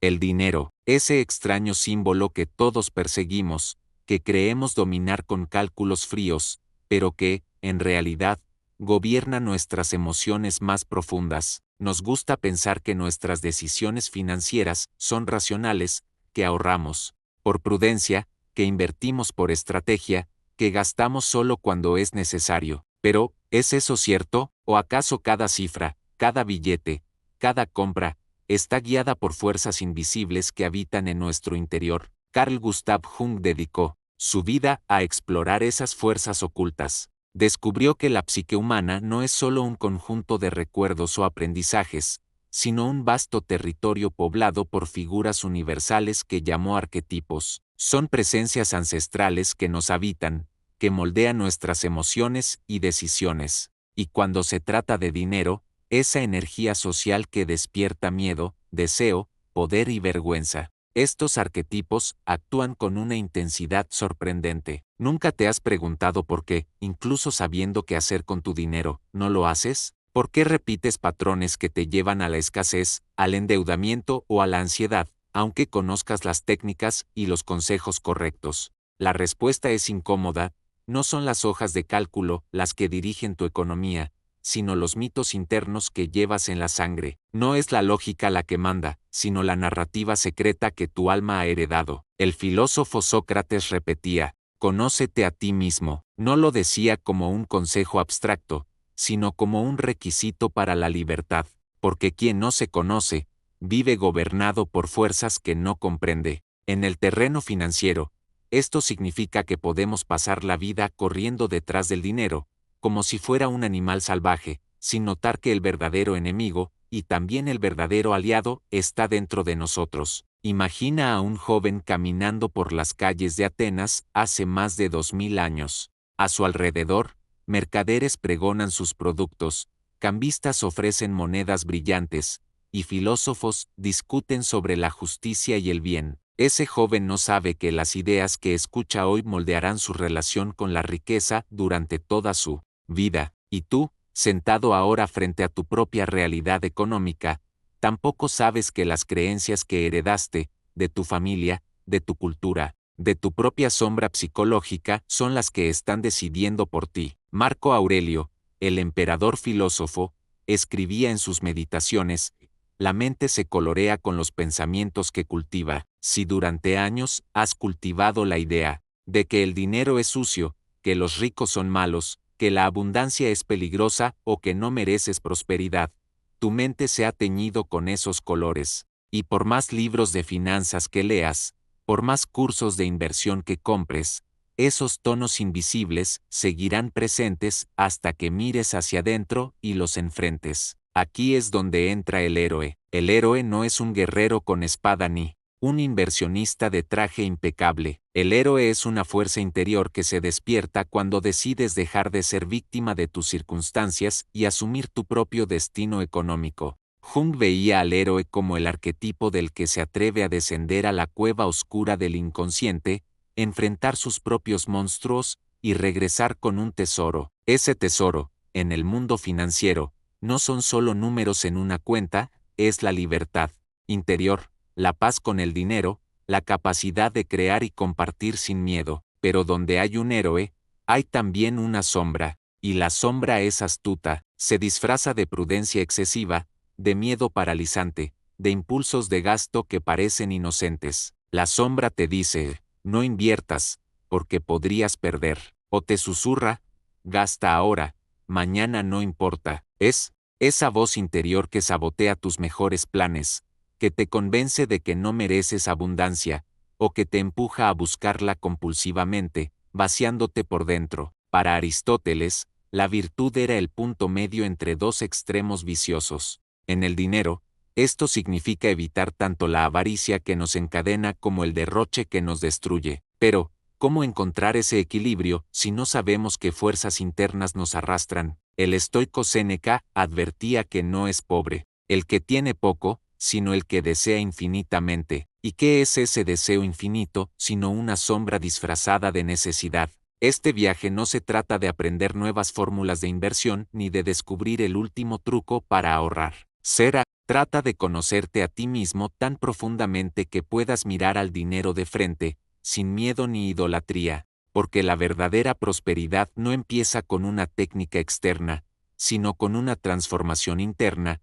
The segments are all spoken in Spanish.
El dinero, ese extraño símbolo que todos perseguimos, que creemos dominar con cálculos fríos, pero que, en realidad, gobierna nuestras emociones más profundas. Nos gusta pensar que nuestras decisiones financieras son racionales, que ahorramos por prudencia, que invertimos por estrategia, que gastamos solo cuando es necesario. Pero, ¿es eso cierto? ¿O acaso cada cifra, cada billete, cada compra, está guiada por fuerzas invisibles que habitan en nuestro interior? Carl Gustav Jung dedicó su vida a explorar esas fuerzas ocultas. Descubrió que la psique humana no es solo un conjunto de recuerdos o aprendizajes, sino un vasto territorio poblado por figuras universales que llamó arquetipos. Son presencias ancestrales que nos habitan, que moldean nuestras emociones y decisiones. Y cuando se trata de dinero, esa energía social que despierta miedo, deseo, poder y vergüenza. Estos arquetipos actúan con una intensidad sorprendente. ¿Nunca te has preguntado por qué, incluso sabiendo qué hacer con tu dinero, no lo haces? ¿Por qué repites patrones que te llevan a la escasez, al endeudamiento o a la ansiedad, aunque conozcas las técnicas y los consejos correctos? La respuesta es incómoda. No son las hojas de cálculo las que dirigen tu economía, sino los mitos internos que llevas en la sangre. No es la lógica la que manda, sino la narrativa secreta que tu alma ha heredado. El filósofo Sócrates repetía, «Conócete a ti mismo». No lo decía como un consejo abstracto, sino como un requisito para la libertad, porque quien no se conoce, vive gobernado por fuerzas que no comprende. En el terreno financiero, esto significa que podemos pasar la vida corriendo detrás del dinero, como si fuera un animal salvaje, sin notar que el verdadero enemigo, y también el verdadero aliado, está dentro de nosotros. Imagina a un joven caminando por las calles de Atenas hace más de 2000 años. A su alrededor, mercaderes pregonan sus productos, cambistas ofrecen monedas brillantes, y filósofos discuten sobre la justicia y el bien. Ese joven no sabe que las ideas que escucha hoy moldearán su relación con la riqueza durante toda su vida, y tú, sentado ahora frente a tu propia realidad económica, tampoco sabes que las creencias que heredaste, de tu familia, de tu cultura, de tu propia sombra psicológica, son las que están decidiendo por ti. Marco Aurelio, el emperador filósofo, escribía en sus meditaciones, la mente se colorea con los pensamientos que cultiva. Si durante años has cultivado la idea de que el dinero es sucio, que los ricos son malos, que la abundancia es peligrosa o que no mereces prosperidad, tu mente se ha teñido con esos colores, y por más libros de finanzas que leas, por más cursos de inversión que compres, esos tonos invisibles seguirán presentes hasta que mires hacia adentro y los enfrentes. Aquí es donde entra el héroe. El héroe no es un guerrero con espada ni un inversionista de traje impecable. El héroe es una fuerza interior que se despierta cuando decides dejar de ser víctima de tus circunstancias y asumir tu propio destino económico. Jung veía al héroe como el arquetipo del que se atreve a descender a la cueva oscura del inconsciente, enfrentar sus propios monstruos y regresar con un tesoro. Ese tesoro, en el mundo financiero, no son solo números en una cuenta, es la libertad interior, la paz con el dinero, la capacidad de crear y compartir sin miedo. Pero donde hay un héroe, hay también una sombra, y la sombra es astuta, se disfraza de prudencia excesiva, de miedo paralizante, de impulsos de gasto que parecen inocentes. La sombra te dice, no inviertas, porque podrías perder, o te susurra, gasta ahora, mañana no importa. Es esa voz interior que sabotea tus mejores planes, que te convence de que no mereces abundancia, o que te empuja a buscarla compulsivamente, vaciándote por dentro. Para Aristóteles, la virtud era el punto medio entre dos extremos viciosos. En el dinero, esto significa evitar tanto la avaricia que nos encadena como el derroche que nos destruye. Pero, ¿cómo encontrar ese equilibrio si no sabemos qué fuerzas internas nos arrastran? El estoico Séneca advertía que no es pobre el que tiene poco, sino el que desea infinitamente. ¿Y qué es ese deseo infinito, sino una sombra disfrazada de necesidad? Este viaje no se trata de aprender nuevas fórmulas de inversión ni de descubrir el último truco para ahorrar. Ser Trata de conocerte a ti mismo tan profundamente que puedas mirar al dinero de frente, sin miedo ni idolatría, porque la verdadera prosperidad no empieza con una técnica externa, sino con una transformación interna,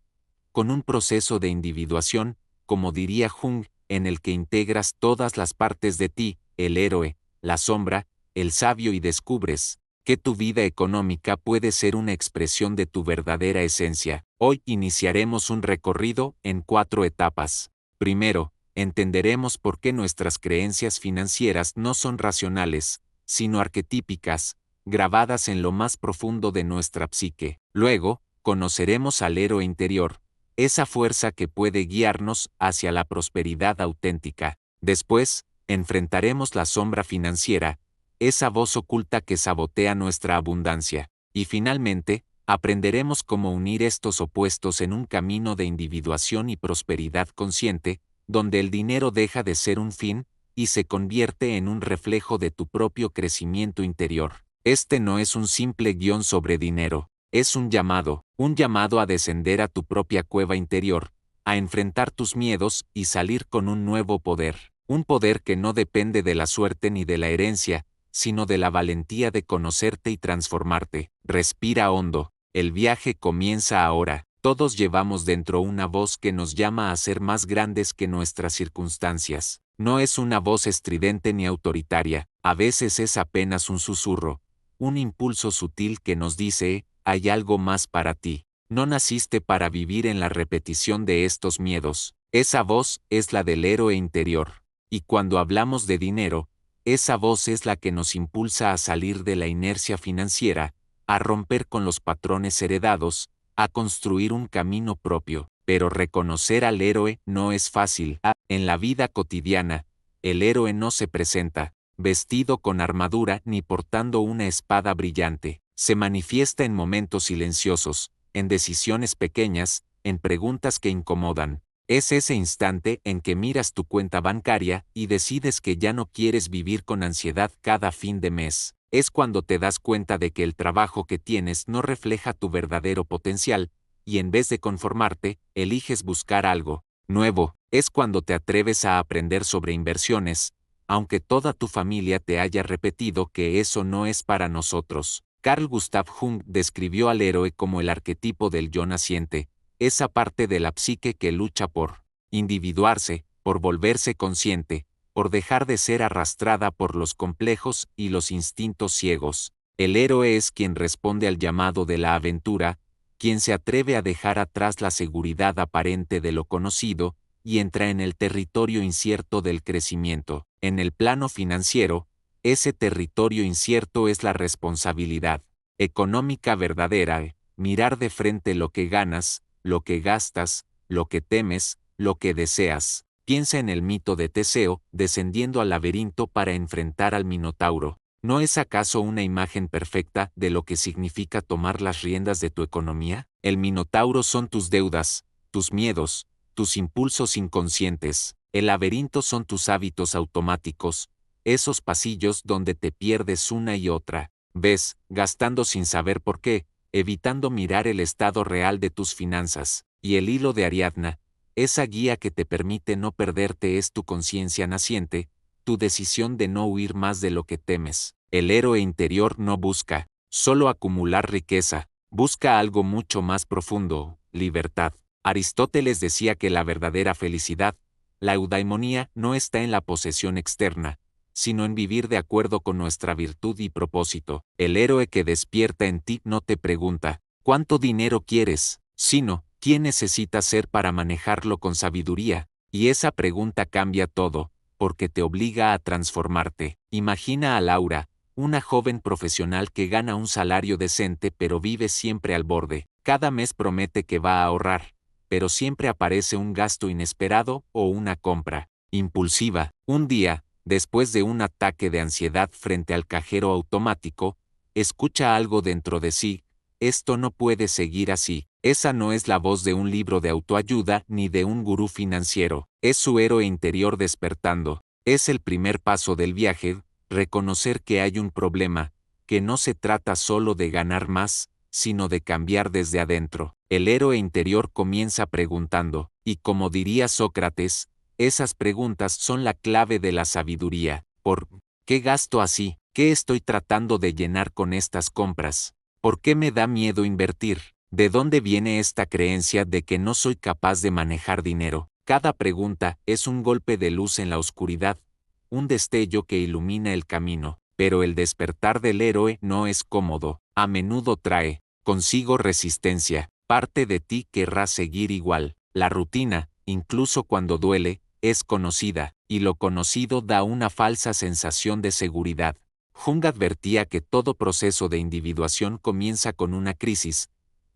con un proceso de individuación, como diría Jung, en el que integras todas las partes de ti, el héroe, la sombra, el sabio y descubres que tu vida económica puede ser una expresión de tu verdadera esencia. Hoy iniciaremos un recorrido en 4 etapas. Primero, entenderemos por qué nuestras creencias financieras no son racionales, sino arquetípicas, grabadas en lo más profundo de nuestra psique. Luego, conoceremos al héroe interior, esa fuerza que puede guiarnos hacia la prosperidad auténtica. Después, enfrentaremos la sombra financiera, esa voz oculta que sabotea nuestra abundancia. Y finalmente, aprenderemos cómo unir estos opuestos en un camino de individuación y prosperidad consciente, donde el dinero deja de ser un fin y se convierte en un reflejo de tu propio crecimiento interior. Este no es un simple guión sobre dinero, es un llamado a descender a tu propia cueva interior, a enfrentar tus miedos y salir con un nuevo poder. Un poder que no depende de la suerte ni de la herencia, sino de la valentía de conocerte y transformarte. Respira hondo, el viaje comienza ahora. Todos llevamos dentro una voz que nos llama a ser más grandes que nuestras circunstancias. No es una voz estridente ni autoritaria, a veces es apenas un susurro, un impulso sutil que nos dice, hay algo más para ti. No naciste para vivir en la repetición de estos miedos. Esa voz es la del héroe interior. Y cuando hablamos de dinero, esa voz es la que nos impulsa a salir de la inercia financiera, a romper con los patrones heredados, a construir un camino propio. Pero reconocer al héroe no es fácil. En la vida cotidiana, el héroe no se presenta, vestido con armadura ni portando una espada brillante. Se manifiesta en momentos silenciosos, en decisiones pequeñas, en preguntas que incomodan. Es ese instante en que miras tu cuenta bancaria y decides que ya no quieres vivir con ansiedad cada fin de mes. Es cuando te das cuenta de que el trabajo que tienes no refleja tu verdadero potencial, y en vez de conformarte, eliges buscar algo nuevo. Es cuando te atreves a aprender sobre inversiones, aunque toda tu familia te haya repetido que eso no es para nosotros. Carl Gustav Jung describió al héroe como el arquetipo del yo naciente, esa parte de la psique que lucha por individuarse, por volverse consciente, por dejar de ser arrastrada por los complejos y los instintos ciegos. El héroe es quien responde al llamado de la aventura, quien se atreve a dejar atrás la seguridad aparente de lo conocido y entra en el territorio incierto del crecimiento. En el plano financiero, ese territorio incierto es la responsabilidad económica verdadera, mirar de frente lo que ganas, lo que gastas, lo que temes, lo que deseas. Piensa en el mito de Teseo, descendiendo al laberinto para enfrentar al Minotauro. ¿No es acaso una imagen perfecta de lo que significa tomar las riendas de tu economía? El Minotauro son tus deudas, tus miedos, tus impulsos inconscientes. El laberinto son tus hábitos automáticos, esos pasillos donde te pierdes una y otra vez, gastando sin saber por qué, evitando mirar el estado real de tus finanzas. Y el hilo de Ariadna, esa guía que te permite no perderte, es tu conciencia naciente, tu decisión de no huir más de lo que temes. El héroe interior no busca solo acumular riqueza, busca algo mucho más profundo, libertad. Aristóteles decía que la verdadera felicidad, la eudaimonía, no está en la posesión externa, sino en vivir de acuerdo con nuestra virtud y propósito. El héroe que despierta en ti no te pregunta, ¿cuánto dinero quieres?, sino, ¿quién necesitas ser para manejarlo con sabiduría? Y esa pregunta cambia todo, porque te obliga a transformarte. Imagina a Laura, una joven profesional que gana un salario decente pero vive siempre al borde. Cada mes promete que va a ahorrar, pero siempre aparece un gasto inesperado o una compra impulsiva. Un día, después de un ataque de ansiedad frente al cajero automático, escucha algo dentro de sí: esto no puede seguir así. Esa no es la voz de un libro de autoayuda ni de un gurú financiero, es su héroe interior despertando. Es el primer paso del viaje, reconocer que hay un problema, que no se trata solo de ganar más, sino de cambiar desde adentro. El héroe interior comienza preguntando, y como diría Sócrates, esas preguntas son la clave de la sabiduría. ¿Por qué gasto así? ¿Qué estoy tratando de llenar con estas compras? ¿Por qué me da miedo invertir? ¿De dónde viene esta creencia de que no soy capaz de manejar dinero? Cada pregunta es un golpe de luz en la oscuridad, un destello que ilumina el camino, pero el despertar del héroe no es cómodo, a menudo trae consigo resistencia. Parte de ti querrá seguir igual. La rutina, incluso cuando duele, es conocida, y lo conocido da una falsa sensación de seguridad. Jung advertía que todo proceso de individuación comienza con una crisis.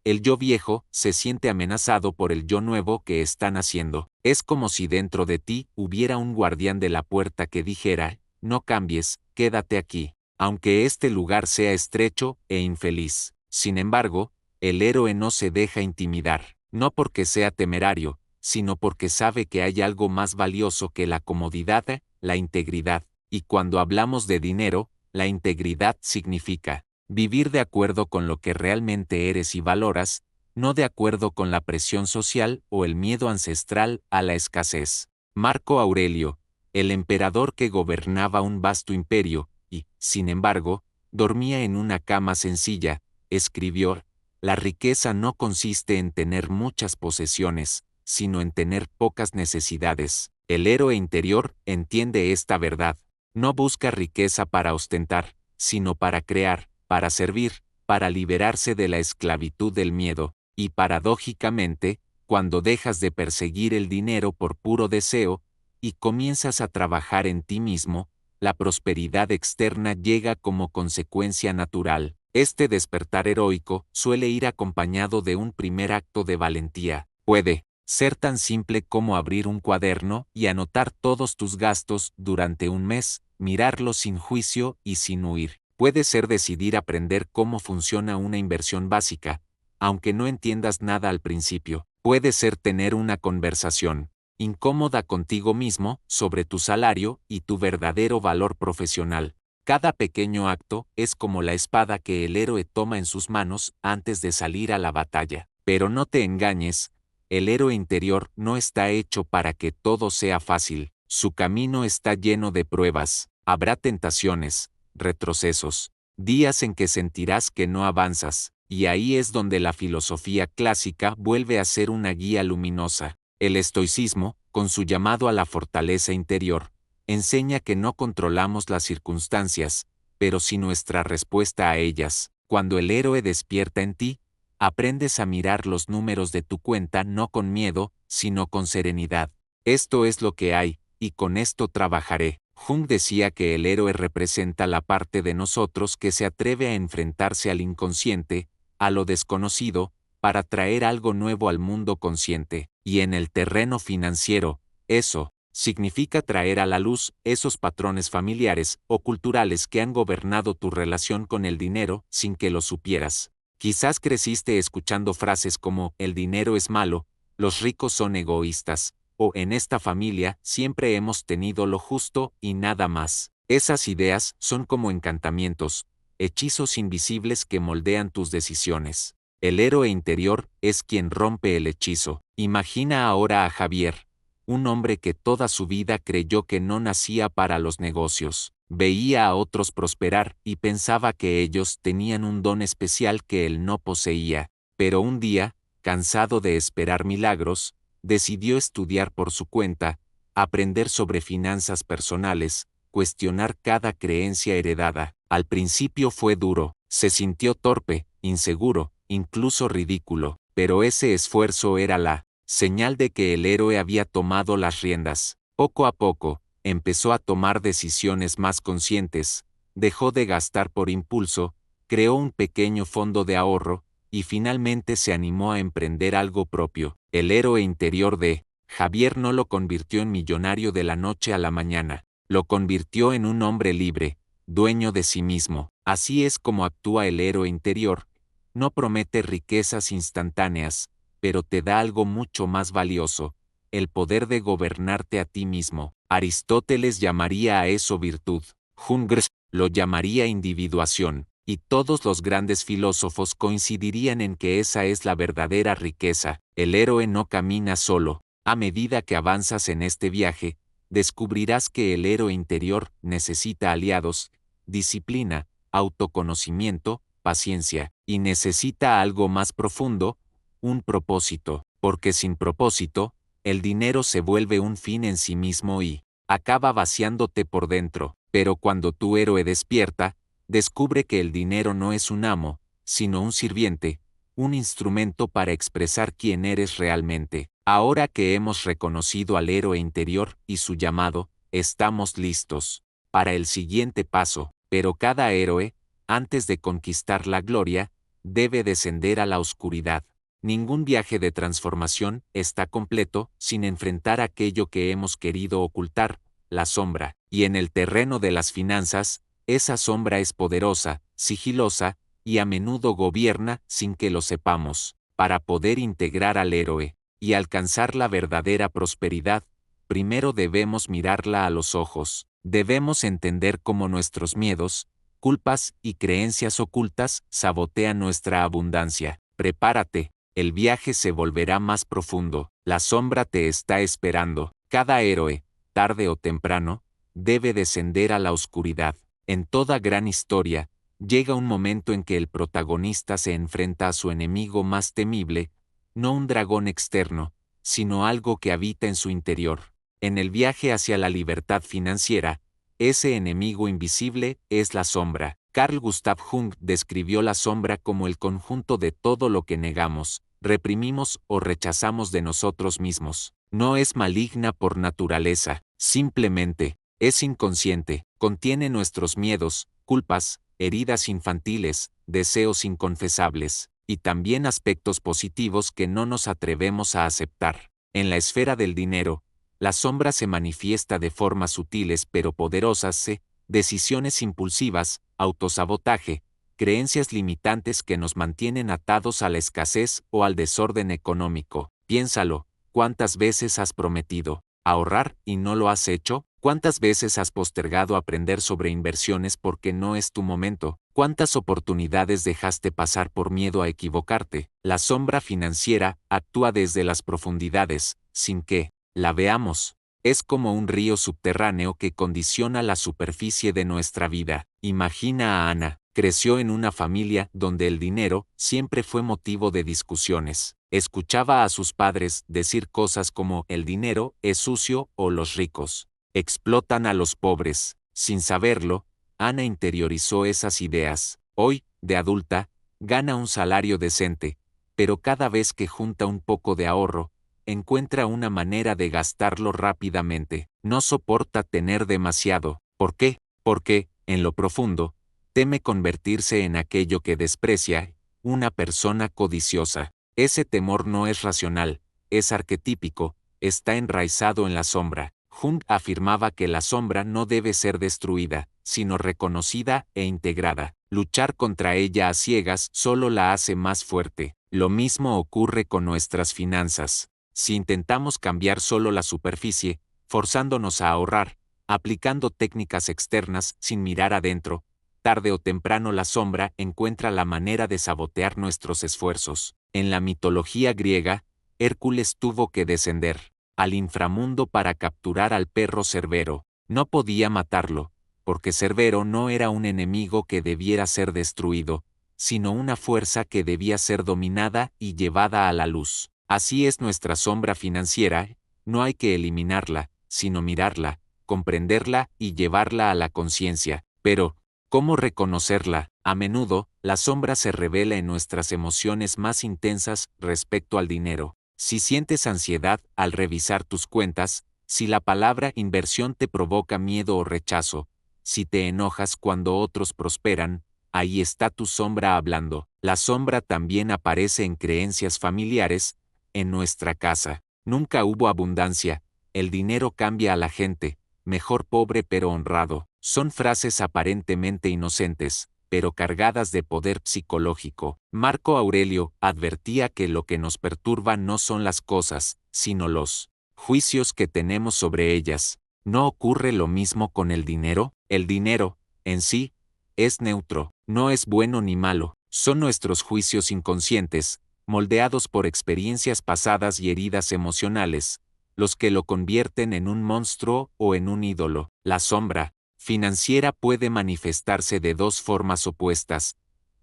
El yo viejo se siente amenazado por el yo nuevo que está naciendo. Es como si dentro de ti hubiera un guardián de la puerta que dijera, no cambies, quédate aquí, aunque este lugar sea estrecho e infeliz. Sin embargo, el héroe no se deja intimidar, no porque sea temerario, sino porque sabe que hay algo más valioso que la comodidad, la integridad. Y cuando hablamos de dinero, la integridad significa vivir de acuerdo con lo que realmente eres y valoras, no de acuerdo con la presión social o el miedo ancestral a la escasez. Marco Aurelio, el emperador que gobernaba un vasto imperio, y, sin embargo, dormía en una cama sencilla, escribió, la riqueza no consiste en tener muchas posesiones, sino en tener pocas necesidades. El héroe interior entiende esta verdad. No busca riqueza para ostentar, sino para crear, para servir, para liberarse de la esclavitud del miedo, y paradójicamente, cuando dejas de perseguir el dinero por puro deseo, y comienzas a trabajar en ti mismo, la prosperidad externa llega como consecuencia natural. Este despertar heroico suele ir acompañado de un primer acto de valentía. Puede ser tan simple como abrir un cuaderno y anotar todos tus gastos durante un mes, mirarlos sin juicio y sin huir. Puede ser decidir aprender cómo funciona una inversión básica, aunque no entiendas nada al principio. Puede ser tener una conversación incómoda contigo mismo sobre tu salario y tu verdadero valor profesional. Cada pequeño acto es como la espada que el héroe toma en sus manos antes de salir a la batalla. Pero no te engañes, el héroe interior no está hecho para que todo sea fácil. Su camino está lleno de pruebas. Habrá tentaciones, retrocesos, días en que sentirás que no avanzas, y ahí es donde la filosofía clásica vuelve a ser una guía luminosa. El estoicismo, con su llamado a la fortaleza interior, enseña que no controlamos las circunstancias, pero sí nuestra respuesta a ellas. Cuando el héroe despierta en ti, aprendes a mirar los números de tu cuenta no con miedo, sino con serenidad. Esto es lo que hay, y con esto trabajaré. Jung decía que el héroe representa la parte de nosotros que se atreve a enfrentarse al inconsciente, a lo desconocido, para traer algo nuevo al mundo consciente. Y en el terreno financiero, eso significa traer a la luz esos patrones familiares o culturales que han gobernado tu relación con el dinero sin que lo supieras. Quizás creciste escuchando frases como el dinero es malo, los ricos son egoístas, o en esta familia siempre hemos tenido lo justo y nada más. Esas ideas son como encantamientos, hechizos invisibles que moldean tus decisiones. El héroe interior es quien rompe el hechizo. Imagina ahora a Javier, un hombre que toda su vida creyó que no nacía para los negocios. Veía a otros prosperar y pensaba que ellos tenían un don especial que él no poseía. Pero un día, cansado de esperar milagros, decidió estudiar por su cuenta, aprender sobre finanzas personales, cuestionar cada creencia heredada. Al principio fue duro, se sintió torpe, inseguro, incluso ridículo, pero ese esfuerzo era la señal de que el héroe había tomado las riendas. Poco a poco, empezó a tomar decisiones más conscientes, dejó de gastar por impulso, creó un pequeño fondo de ahorro, y finalmente se animó a emprender algo propio. El héroe interior de Javier no lo convirtió en millonario de la noche a la mañana, lo convirtió en un hombre libre, dueño de sí mismo. Así es como actúa el héroe interior. No promete riquezas instantáneas, pero te da algo mucho más valioso, el poder de gobernarte a ti mismo. Aristóteles llamaría a eso virtud. Jung lo llamaría individuación, y todos los grandes filósofos coincidirían en que esa es la verdadera riqueza. El héroe no camina solo. A medida que avanzas en este viaje, descubrirás que el héroe interior necesita aliados, disciplina, autoconocimiento, paciencia, y necesita algo más profundo, un propósito, porque sin propósito, el dinero se vuelve un fin en sí mismo y acaba vaciándote por dentro. Pero cuando tu héroe despierta, descubre que el dinero no es un amo, sino un sirviente, un instrumento para expresar quién eres realmente. Ahora que hemos reconocido al héroe interior y su llamado, estamos listos para el siguiente paso, pero cada héroe, antes de conquistar la gloria, debe descender a la oscuridad. Ningún viaje de transformación está completo sin enfrentar aquello que hemos querido ocultar, la sombra, y en el terreno de las finanzas, esa sombra es poderosa, sigilosa, y a menudo gobierna sin que lo sepamos. Para poder integrar al héroe y alcanzar la verdadera prosperidad, primero debemos mirarla a los ojos. Debemos entender cómo nuestros miedos, culpas y creencias ocultas sabotean nuestra abundancia. Prepárate, el viaje se volverá más profundo, la sombra te está esperando. Cada héroe, tarde o temprano, debe descender a la oscuridad. En toda gran historia, llega un momento en que el protagonista se enfrenta a su enemigo más temible, no un dragón externo, sino algo que habita en su interior. En el viaje hacia la libertad financiera, ese enemigo invisible es la sombra. Carl Gustav Jung describió la sombra como el conjunto de todo lo que negamos, reprimimos o rechazamos de nosotros mismos. No es maligna por naturaleza, simplemente, es inconsciente, contiene nuestros miedos, culpas, heridas infantiles, deseos inconfesables, y también aspectos positivos que no nos atrevemos a aceptar. En la esfera del dinero, la sombra se manifiesta de formas sutiles pero poderosas, decisiones impulsivas, autosabotaje, creencias limitantes que nos mantienen atados a la escasez o al desorden económico. Piénsalo, ¿cuántas veces has prometido ahorrar y no lo has hecho? ¿Cuántas veces has postergado aprender sobre inversiones porque no es tu momento? ¿Cuántas oportunidades dejaste pasar por miedo a equivocarte? La sombra financiera actúa desde las profundidades, sin que la veamos. Es como un río subterráneo que condiciona la superficie de nuestra vida. Imagina a Ana. Creció en una familia donde el dinero siempre fue motivo de discusiones. Escuchaba a sus padres decir cosas como el dinero es sucio o los ricos explotan a los pobres. Sin saberlo, Ana interiorizó esas ideas. Hoy, de adulta, gana un salario decente, pero cada vez que junta un poco de ahorro, encuentra una manera de gastarlo rápidamente. No soporta tener demasiado. ¿Por qué? Porque, en lo profundo, teme convertirse en aquello que desprecia, una persona codiciosa. Ese temor no es racional, es arquetípico, está enraizado en la sombra. Jung afirmaba que la sombra no debe ser destruida, sino reconocida e integrada. Luchar contra ella a ciegas solo la hace más fuerte. Lo mismo ocurre con nuestras finanzas. Si intentamos cambiar solo la superficie, forzándonos a ahorrar, aplicando técnicas externas sin mirar adentro, tarde o temprano la sombra encuentra la manera de sabotear nuestros esfuerzos. En la mitología griega, Hércules tuvo que descender al inframundo para capturar al perro Cerbero. No podía matarlo, porque Cerbero no era un enemigo que debiera ser destruido, sino una fuerza que debía ser dominada y llevada a la luz. Así es nuestra sombra financiera, no hay que eliminarla, sino mirarla, comprenderla y llevarla a la conciencia. Pero, ¿cómo reconocerla? A menudo, la sombra se revela en nuestras emociones más intensas respecto al dinero. Si sientes ansiedad al revisar tus cuentas, si la palabra inversión te provoca miedo o rechazo, si te enojas cuando otros prosperan, ahí está tu sombra hablando. La sombra también aparece en creencias familiares, en nuestra casa. Nunca hubo abundancia, el dinero cambia a la gente, mejor pobre pero honrado. Son frases aparentemente inocentes, pero cargadas de poder psicológico. Marco Aurelio advertía que lo que nos perturba no son las cosas, sino los juicios que tenemos sobre ellas. ¿No ocurre lo mismo con el dinero? El dinero, en sí, es neutro. no es bueno ni malo, son nuestros juicios inconscientes, moldeados por experiencias pasadas y heridas emocionales, los que lo convierten en un monstruo o en un ídolo. La sombra financiera puede manifestarse de dos formas opuestas: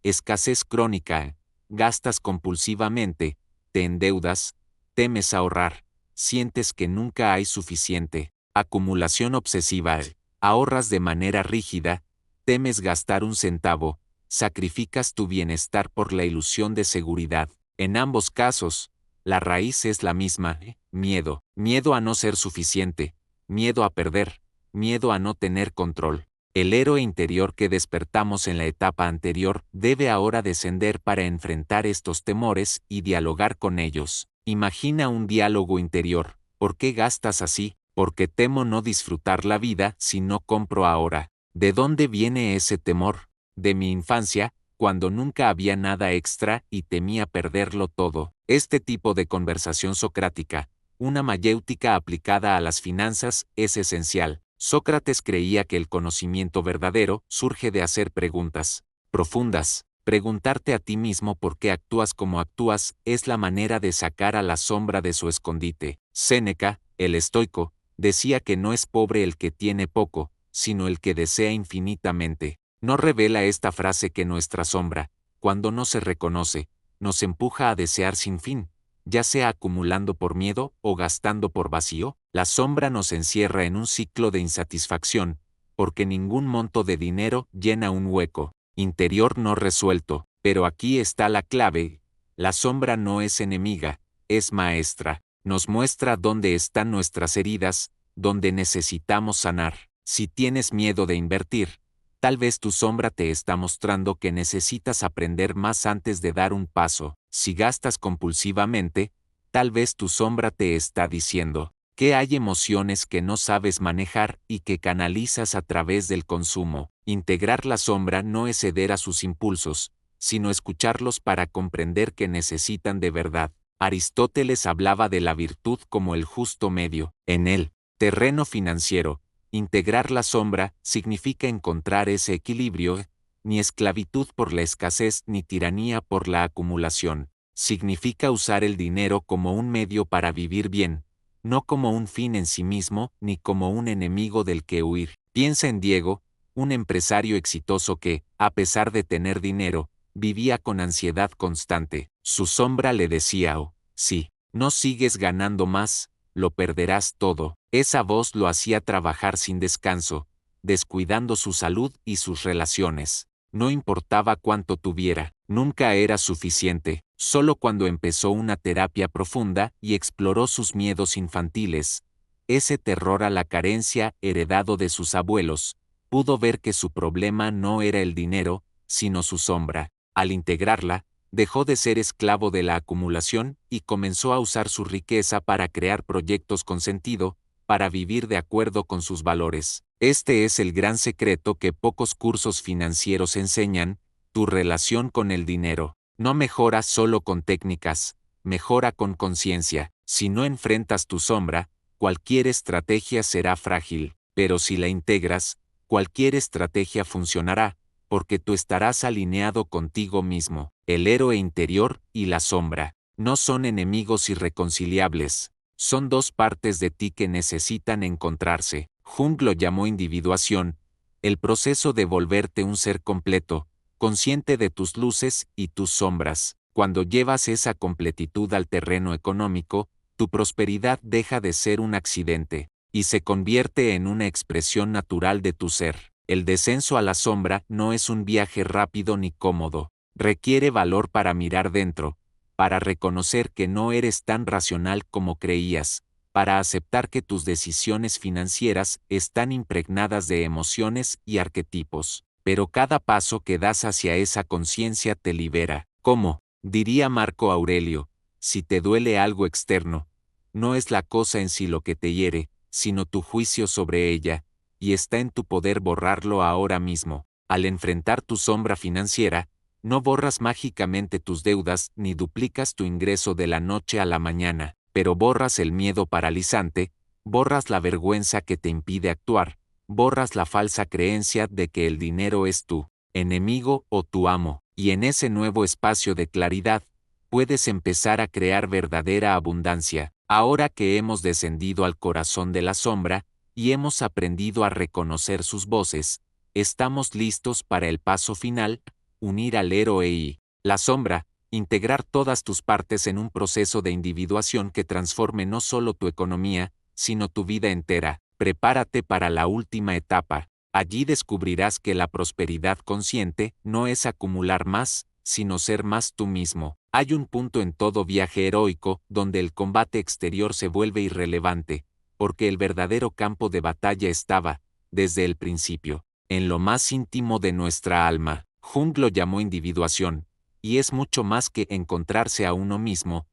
escasez crónica, gastas compulsivamente, te endeudas, temes ahorrar, sientes que nunca hay suficiente; acumulación obsesiva, ahorras de manera rígida, temes gastar un centavo, sacrificas tu bienestar por la ilusión de seguridad. En ambos casos, la raíz es la misma: miedo, miedo a no ser suficiente, miedo a perder, miedo a no tener control. El héroe interior que despertamos en la etapa anterior debe ahora descender para enfrentar estos temores y dialogar con ellos. Imagina un diálogo interior: ¿por qué gastas así? Porque temo no disfrutar la vida si no compro ahora. ¿De dónde viene ese temor? De mi infancia, cuando nunca había nada extra y temía perderlo todo. Este tipo de conversación socrática, una mayéutica aplicada a las finanzas, es esencial. Sócrates creía que el conocimiento verdadero surge de hacer preguntas profundas. Preguntarte a ti mismo por qué actúas como actúas es la manera de sacar a la sombra de su escondite. Séneca, el estoico, decía que no es pobre el que tiene poco, sino el que desea infinitamente. ¿No revela esta frase que nuestra sombra, cuando no se reconoce, nos empuja a desear sin fin, ya sea acumulando por miedo o gastando por vacío? La sombra nos encierra en un ciclo de insatisfacción, porque ningún monto de dinero llena un hueco interior no resuelto. Pero aquí está la clave: la sombra no es enemiga, es maestra. Nos muestra dónde están nuestras heridas, dónde necesitamos sanar. Si tienes miedo de invertir, tal vez tu sombra te está mostrando que necesitas aprender más antes de dar un paso. Si gastas compulsivamente, tal vez tu sombra te está diciendo que hay emociones que no sabes manejar y que canalizas a través del consumo. Integrar la sombra no es ceder a sus impulsos, sino escucharlos para comprender que necesitan de verdad. Aristóteles hablaba de la virtud como el justo medio. En el terreno financiero, integrar la sombra significa encontrar ese equilibrio: ni esclavitud por la escasez ni tiranía por la acumulación. Significa usar el dinero como un medio para vivir bien, no como un fin en sí mismo ni como un enemigo del que huir. Piensa en Diego, un empresario exitoso que, a pesar de tener dinero, vivía con ansiedad constante. Su sombra le decía: oh, si no sigues ganando más, lo perderás todo. Esa voz lo hacía trabajar sin descanso, descuidando su salud y sus relaciones. No importaba cuánto tuviera, nunca era suficiente. Solo cuando empezó una terapia profunda y exploró sus miedos infantiles, ese terror a la carencia heredado de sus abuelos, pudo ver que su problema no era el dinero, sino su sombra. Al integrarla, dejó de ser esclavo de la acumulación y comenzó a usar su riqueza para crear proyectos con sentido, para vivir de acuerdo con sus valores. Este es el gran secreto que pocos cursos financieros enseñan: tu relación con el dinero no mejora solo con técnicas, mejora con conciencia. Si no enfrentas tu sombra, cualquier estrategia será frágil, pero si la integras, cualquier estrategia funcionará, porque tú estarás alineado contigo mismo. El héroe interior y la sombra no son enemigos irreconciliables, son dos partes de ti que necesitan encontrarse. Jung lo llamó individuación, el proceso de volverte un ser completo, consciente de tus luces y tus sombras. Cuando llevas esa completitud al terreno económico, tu prosperidad deja de ser un accidente y se convierte en una expresión natural de tu ser. El descenso a la sombra no es un viaje rápido ni cómodo. Requiere valor para mirar dentro, para reconocer que no eres tan racional como creías, para aceptar que tus decisiones financieras están impregnadas de emociones y arquetipos. Pero cada paso que das hacia esa conciencia te libera. ¿Cómo? Diría Marco Aurelio: si te duele algo externo, no es la cosa en sí lo que te hiere, sino tu juicio sobre ella, y está en tu poder borrarlo ahora mismo. Al enfrentar tu sombra financiera, no borras mágicamente tus deudas ni duplicas tu ingreso de la noche a la mañana, pero borras el miedo paralizante, borras la vergüenza que te impide actuar, borras la falsa creencia de que el dinero es tú enemigo o tu amo, y en ese nuevo espacio de claridad, puedes empezar a crear verdadera abundancia. Ahora que hemos descendido al corazón de la sombra, y hemos aprendido a reconocer sus voces, estamos listos para el paso final, unir al héroe y la sombra, integrar todas tus partes en un proceso de individuación que transforme no solo tu economía, sino tu vida entera. Prepárate para la última etapa. Allí descubrirás que la prosperidad consciente no es acumular más, sino ser más tú mismo. Hay un punto en todo viaje heroico donde el combate exterior se vuelve irrelevante, porque el verdadero campo de batalla estaba, desde el principio, en lo más íntimo de nuestra alma. Jung lo llamó individuación, y es mucho más que encontrarse a uno mismo.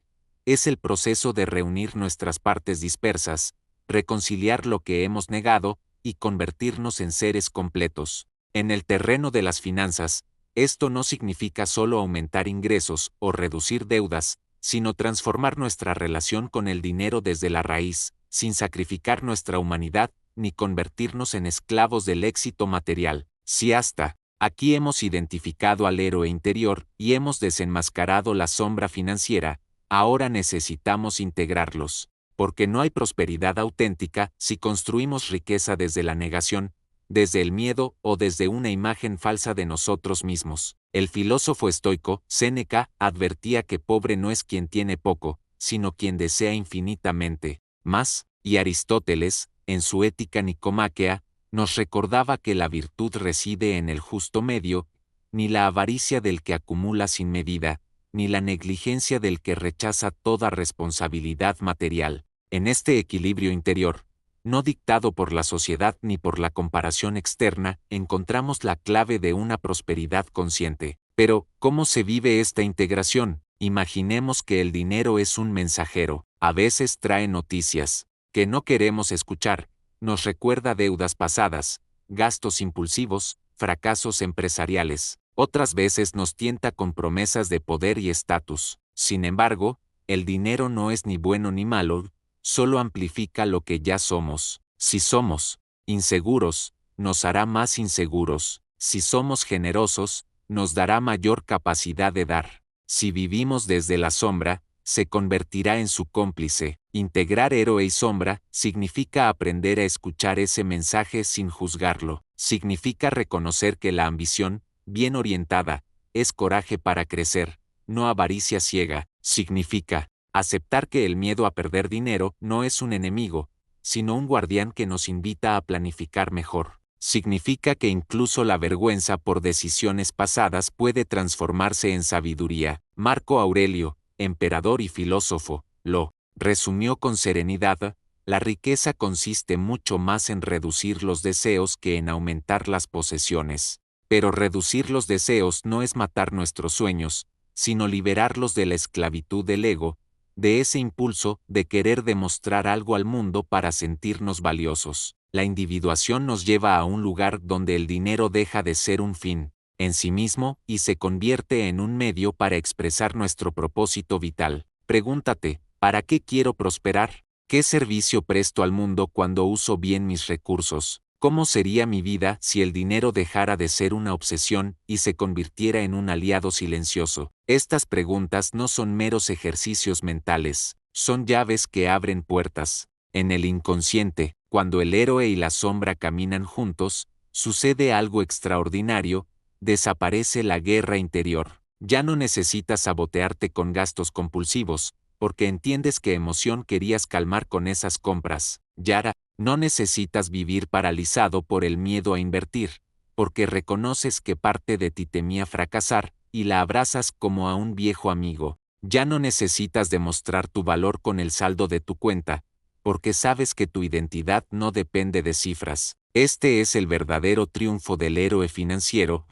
Es el proceso de reunir nuestras partes dispersas, reconciliar lo que hemos negado, y convertirnos en seres completos. En el terreno de las finanzas, esto no significa solo aumentar ingresos o reducir deudas, sino transformar nuestra relación con el dinero desde la raíz, sin sacrificar nuestra humanidad, ni convertirnos en esclavos del éxito material. Si hasta aquí hemos identificado al héroe interior y hemos desenmascarado la sombra financiera, ahora necesitamos integrarlos. Porque no hay prosperidad auténtica si construimos riqueza desde la negación, desde el miedo o desde una imagen falsa de nosotros mismos. El filósofo estoico, Séneca, advertía que pobre no es quien tiene poco, sino quien desea infinitamente más, y Aristóteles, en su Ética Nicomáquea, nos recordaba que la virtud reside en el justo medio, ni la avaricia del que acumula sin medida, ni la negligencia del que rechaza toda responsabilidad material. En este equilibrio interior, no dictado por la sociedad ni por la comparación externa, encontramos la clave de una prosperidad consciente. Pero, ¿cómo se vive esta integración? Imaginemos que el dinero es un mensajero. A veces trae noticias que no queremos escuchar, nos recuerda deudas pasadas, gastos impulsivos, fracasos empresariales. Otras veces nos tienta con promesas de poder y estatus. Sin embargo, el dinero no es ni bueno ni malo, solo amplifica lo que ya somos. Si somos inseguros, nos hará más inseguros. Si somos generosos, nos dará mayor capacidad de dar. Si vivimos desde la sombra, se convertirá en su cómplice. Integrar héroe y sombra significa aprender a escuchar ese mensaje sin juzgarlo. Significa reconocer que la ambición, bien orientada, es coraje para crecer, no avaricia ciega. Significa aceptar que el miedo a perder dinero no es un enemigo, sino un guardián que nos invita a planificar mejor. Significa que incluso la vergüenza por decisiones pasadas puede transformarse en sabiduría. Marco Aurelio, emperador y filósofo, lo resumió con serenidad: la riqueza consiste mucho más en reducir los deseos que en aumentar las posesiones. Pero reducir los deseos no es matar nuestros sueños, sino liberarlos de la esclavitud del ego, de ese impulso de querer demostrar algo al mundo para sentirnos valiosos. La individuación nos lleva a un lugar donde el dinero deja de ser un fin en sí mismo y se convierte en un medio para expresar nuestro propósito vital. Pregúntate, ¿para qué quiero prosperar? ¿Qué servicio presto al mundo cuando uso bien mis recursos? ¿Cómo sería mi vida si el dinero dejara de ser una obsesión y se convirtiera en un aliado silencioso? Estas preguntas no son meros ejercicios mentales, son llaves que abren puertas. En el inconsciente, cuando el héroe y la sombra caminan juntos, sucede algo extraordinario: desaparece la guerra interior. Ya no necesitas sabotearte con gastos compulsivos, porque entiendes qué emoción querías calmar con esas compras. Yara, no necesitas vivir paralizado por el miedo a invertir, porque reconoces que parte de ti temía fracasar, y la abrazas como a un viejo amigo. Ya no necesitas demostrar tu valor con el saldo de tu cuenta, porque sabes que tu identidad no depende de cifras. Este es el verdadero triunfo del héroe financiero,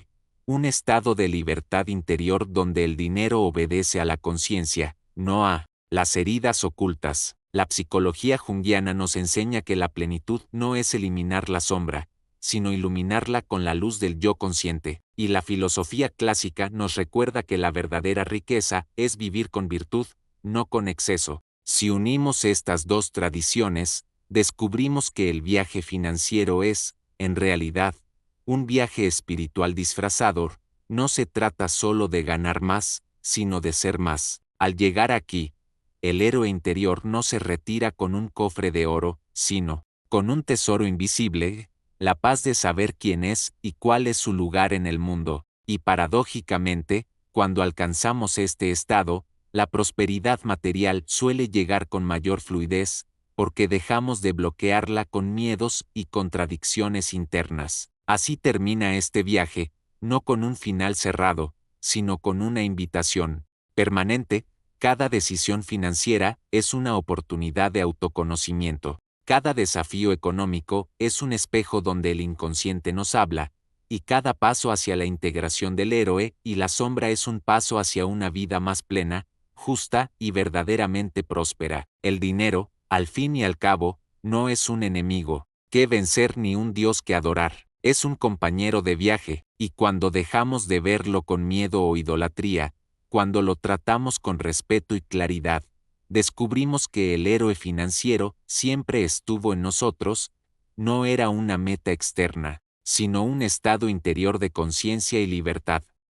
un estado de libertad interior donde el dinero obedece a la conciencia, no a las heridas ocultas. La psicología junguiana nos enseña que la plenitud no es eliminar la sombra, sino iluminarla con la luz del yo consciente, y la filosofía clásica nos recuerda que la verdadera riqueza es vivir con virtud, no con exceso. Si unimos estas dos tradiciones, descubrimos que el viaje financiero es, en realidad, Un viaje espiritual disfrazado, no se trata solo de ganar más, sino de ser más. Al llegar aquí, el héroe interior no se retira con un cofre de oro, sino con un tesoro invisible, la paz de saber quién es y cuál es su lugar en el mundo. Y paradójicamente, cuando alcanzamos este estado, la prosperidad material suele llegar con mayor fluidez, porque dejamos de bloquearla con miedos y contradicciones internas. Así termina este viaje, no con un final cerrado, sino con una invitación permanente. Cada decisión financiera es una oportunidad de autoconocimiento. Cada desafío económico es un espejo donde el inconsciente nos habla, y cada paso hacia la integración del héroe y la sombra es un paso hacia una vida más plena, justa y verdaderamente próspera. El dinero, al fin y al cabo, no es un enemigo que vencer ni un dios que adorar. Es un compañero de viaje, y cuando dejamos de verlo con miedo o idolatría, cuando lo tratamos con respeto y claridad, descubrimos que el héroe financiero siempre estuvo en nosotros, no era una meta externa, sino un estado interior de conciencia y libertad.